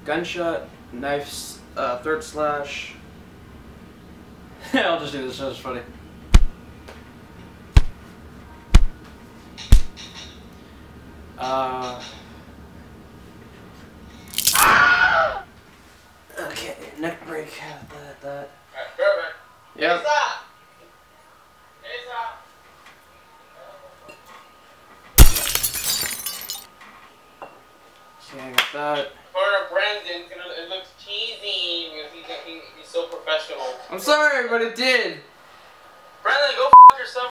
gunshot, knife, third slash. I'll just do this, that's funny. Okay, neck break, that. Alright, perfect. Yep. Stop! Okay, I got that. For Brandon, it looks cheesy because he's so professional. I'm sorry, but it did. Brandon, go f*** yourself.